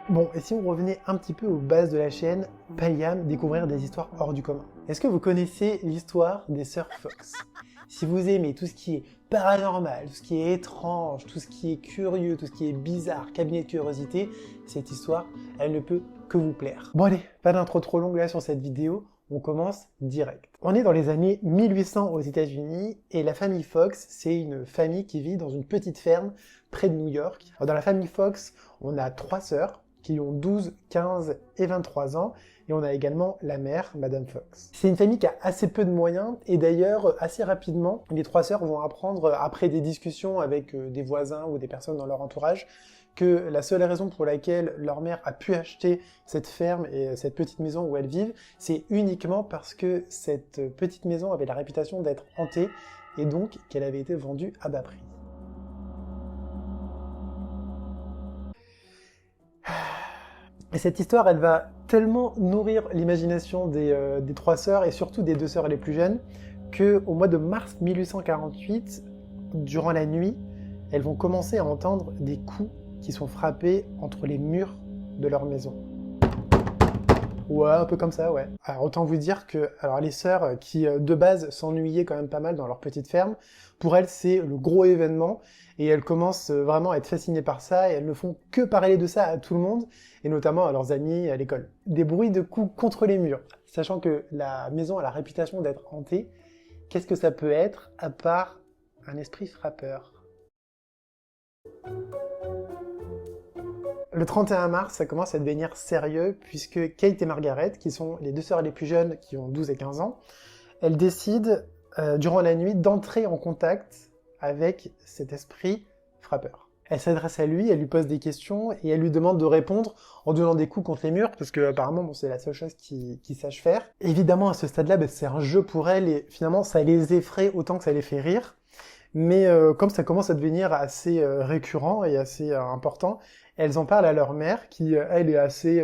Bon, et si on revenait un petit peu aux bases de la chaîne, Palliam, découvrir des histoires hors du commun. Est-ce que vous connaissez l'histoire des sœurs Fox? Si vous aimez tout ce qui est paranormal, tout ce qui est étrange, tout ce qui est curieux, tout ce qui est bizarre, cabinet de curiosité, cette histoire, elle ne peut que vous plaire. Bon allez, pas d'intro trop longue là sur cette vidéo, on commence direct. On est dans les années 1800 aux États-Unis et la famille Fox, c'est une famille qui vit dans une petite ferme près de New York. Alors, dans la famille Fox, on a 3 sœurs qui ont 12, 15 et 23 ans, et on a également la mère, Madame Fox. C'est une famille qui a assez peu de moyens, et d'ailleurs, assez rapidement, les 3 sœurs vont apprendre, après des discussions avec des voisins ou des personnes dans leur entourage, que la seule raison pour laquelle leur mère a pu acheter cette ferme et cette petite maison où elles vivent, c'est uniquement parce que cette petite maison avait la réputation d'être hantée, et donc qu'elle avait été vendue à bas prix. Et cette histoire, elle va tellement nourrir l'imagination des 3 sœurs, et surtout des 2 sœurs les plus jeunes, qu'au mois de mars 1848, durant la nuit, elles vont commencer à entendre des coups qui sont frappés entre les murs de leur maison. Ouais, un peu comme ça, ouais. Alors autant vous dire que les sœurs qui de base s'ennuyaient quand même pas mal dans leur petite ferme, pour elles c'est le gros événement, et elles commencent vraiment à être fascinées par ça, et elles ne font que parler de ça à tout le monde, et notamment à leurs amis à l'école. Des bruits de coups contre les murs, sachant que la maison a la réputation d'être hantée, qu'est-ce que ça peut être à part un esprit frappeur? Le 31 mars, ça commence à devenir sérieux puisque Kate et Margaret, qui sont les 2 sœurs les plus jeunes, qui ont 12 et 15 ans, elles décident, durant la nuit, d'entrer en contact avec cet esprit frappeur. Elle s'adresse à lui, elle lui pose des questions et elle lui demande de répondre en donnant des coups contre les murs parce que apparemment c'est la seule chose qu'ils sachent faire. Évidemment, à ce stade-là, c'est un jeu pour elles et finalement ça les effraie autant que ça les fait rire. Mais comme ça commence à devenir assez récurrent et assez important, elles en parlent à leur mère, qui, elle, est assez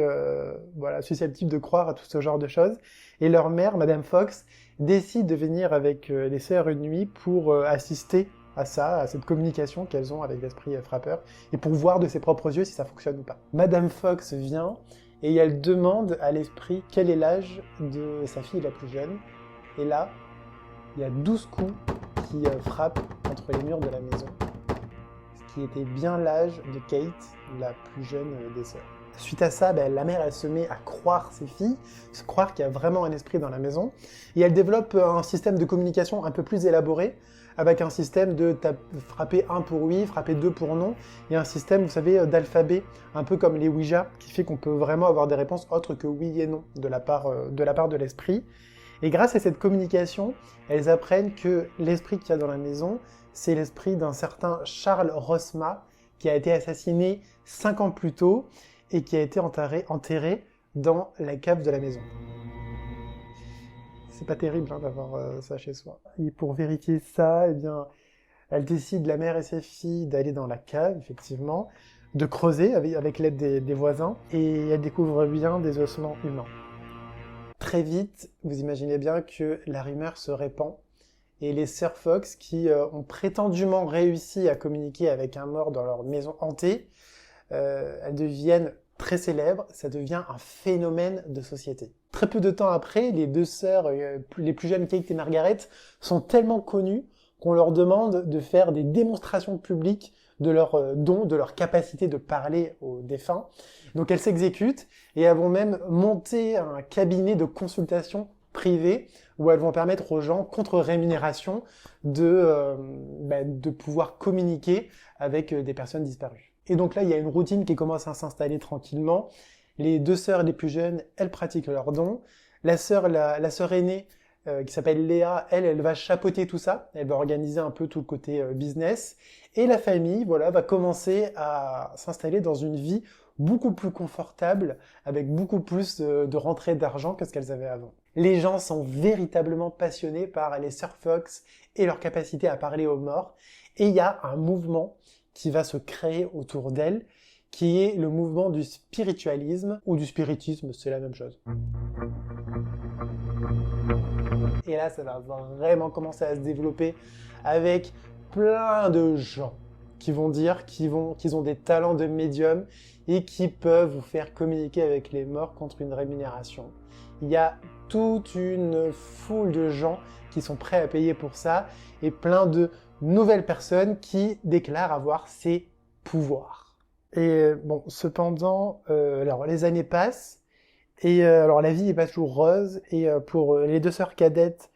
susceptible de croire à tout ce genre de choses. Et leur mère, Madame Fox, décide de venir avec les sœurs une nuit pour assister à ça, à cette communication qu'elles ont avec l'esprit frappeur, et pour voir de ses propres yeux si ça fonctionne ou pas. Madame Fox vient, et elle demande à l'esprit quel est l'âge de sa fille la plus jeune. Et là, il y a 12 coups qui frappent contre les murs de la maison, ce qui était bien l'âge de Kate, la plus jeune des sœurs. Suite à ça, la mère, elle se met à croire ses filles, se croire qu'il y a vraiment un esprit dans la maison, et elle développe un système de communication un peu plus élaboré, avec un système de frapper 1 pour oui, frapper 2 pour non, et un système, vous savez, d'alphabet, un peu comme les Ouija, qui fait qu'on peut vraiment avoir des réponses autres que oui et non de la part de l'esprit. Et grâce à cette communication, elles apprennent que l'esprit qu'il y a dans la maison, c'est l'esprit d'un certain Charles Rosma, qui a été assassiné 5 ans plus tôt et qui a été enterré dans la cave de la maison. C'est pas terrible d'avoir ça chez soi. Et pour vérifier ça, eh bien, elles décident, la mère et ses filles, d'aller dans la cave, effectivement, de creuser avec l'aide des voisins, et elles découvrent bien des ossements humains. Très vite, vous imaginez bien que la rumeur se répand, et les sœurs Fox, qui ont prétendument réussi à communiquer avec un mort dans leur maison hantée, elles deviennent très célèbres, ça devient un phénomène de société. Très peu de temps après, les 2 sœurs les plus jeunes, Kate et Margaret, sont tellement connues qu'on leur demande de faire des démonstrations publiques de leur don, de leur capacité de parler aux défunts. Donc elles s'exécutent et elles vont même monter un cabinet de consultation privé où elles vont permettre aux gens, contre rémunération, de pouvoir communiquer avec des personnes disparues. Et donc là, il y a une routine qui commence à s'installer tranquillement. Les 2 sœurs les plus jeunes, elles pratiquent leur don. La sœur aînée, qui s'appelle Léa, elle va chapeauter tout ça. Elle va organiser un peu tout le côté business. Et la famille, va commencer à s'installer dans une vie beaucoup plus confortable, avec beaucoup plus de rentrées d'argent que ce qu'elles avaient avant. Les gens sont véritablement passionnés par les sœurs Fox et leur capacité à parler aux morts. Et il y a un mouvement qui va se créer autour d'elles, qui est le mouvement du spiritualisme, ou du spiritisme, c'est la même chose. Et là, ça va vraiment commencer à se développer avec plein de gens qui vont dire qu'ils ont des talents de médium et qui peuvent vous faire communiquer avec les morts contre une rémunération. Il y a toute une foule de gens qui sont prêts à payer pour ça et plein de nouvelles personnes qui déclarent avoir ces pouvoirs. Et bon, cependant, alors les années passent et alors la vie n'est pas toujours rose et pour les deux sœurs cadettes,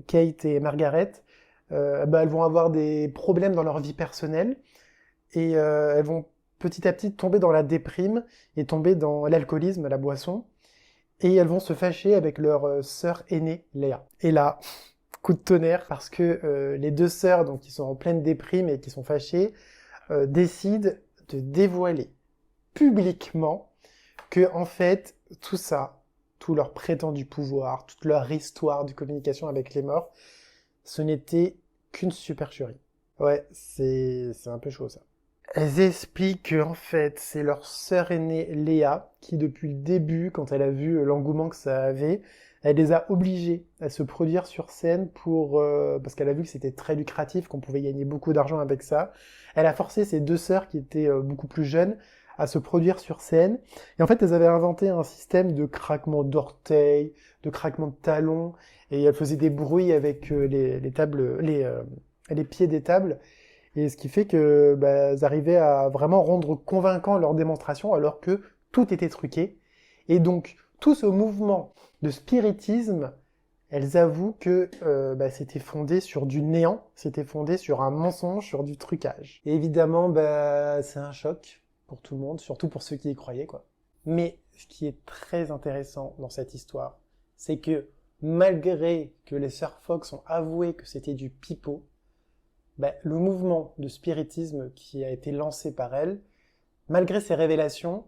Kate et Margaret, elles vont avoir des problèmes dans leur vie personnelle et elles vont petit à petit tomber dans la déprime et tomber dans l'alcoolisme, la boisson, et elles vont se fâcher avec leur sœur aînée, Léa. Et là, coup de tonnerre, parce que les deux sœurs, donc, qui sont en pleine déprime et qui sont fâchées, décident de dévoiler publiquement que, en fait, tout ça, tout leur prétendu pouvoir, toute leur histoire de communication avec les morts, ce n'était qu'une supercherie. Ouais, c'est un peu chaud ça. Elles expliquent que, en fait, c'est leur sœur aînée Léa qui, depuis le début, quand elle a vu l'engouement que ça avait, elle les a obligées à se produire sur scène parce qu'elle a vu que c'était très lucratif, qu'on pouvait gagner beaucoup d'argent avec ça. Elle a forcé ses deux sœurs qui étaient beaucoup plus jeunes à se produire sur scène. Et en fait, elles avaient inventé un système de craquement d'orteils, de craquement de talons, et elles faisaient des bruits avec les pieds des tables. Et ce qui fait que elles arrivaient à vraiment rendre convaincant leur démonstration alors que tout était truqué. Et donc, tout ce mouvement de spiritisme, elles avouent que c'était fondé sur du néant, c'était fondé sur un mensonge, sur du trucage. Et évidemment, c'est un choc pour tout le monde, surtout pour ceux qui y croyaient, quoi. Mais ce qui est très intéressant dans cette histoire, c'est que malgré que les sœurs Fox ont avoué que c'était du pipeau, le mouvement de spiritisme qui a été lancé par elle, malgré ces révélations,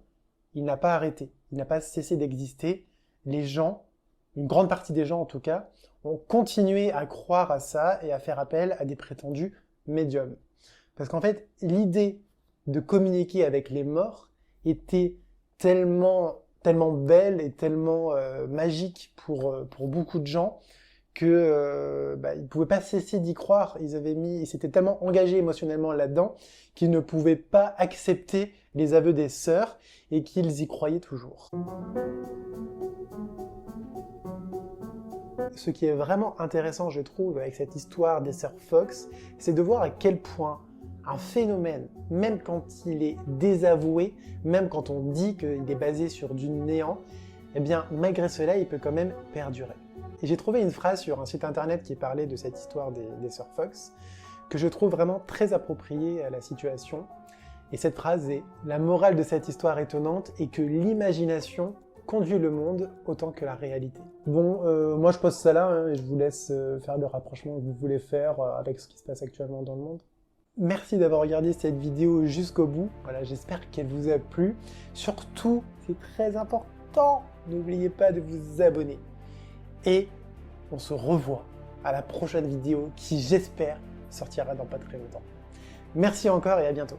il n'a pas arrêté, il n'a pas cessé d'exister. Les gens, une grande partie des gens en tout cas, ont continué à croire à ça et à faire appel à des prétendus médiums. Parce qu'en fait, l'idée de communiquer avec les morts était tellement belle et tellement magique pour beaucoup de gens que ils pouvaient pas cesser d'y croire. Ils s'étaient tellement engagés émotionnellement là-dedans qu'ils ne pouvaient pas accepter les aveux des sœurs et qu'ils y croyaient toujours. Ce qui est vraiment intéressant, je trouve, avec cette histoire des sœurs Fox, c'est de voir à quel point un phénomène, même quand il est désavoué, même quand on dit qu'il est basé sur du néant, eh bien, malgré cela, il peut quand même perdurer. Et j'ai trouvé une phrase sur un site internet qui parlait de cette histoire des sœurs Fox, que je trouve vraiment très appropriée à la situation. Et cette phrase est « La morale de cette histoire étonnante est que l'imagination conduit le monde autant que la réalité. » Bon, moi je pose ça là, et je vous laisse faire le rapprochement que vous voulez faire avec ce qui se passe actuellement dans le monde. Merci d'avoir regardé cette vidéo jusqu'au bout. Voilà, j'espère qu'elle vous a plu. Surtout, c'est très important, n'oubliez pas de vous abonner. Et on se revoit à la prochaine vidéo qui, j'espère, sortira dans pas très longtemps. Merci encore et à bientôt.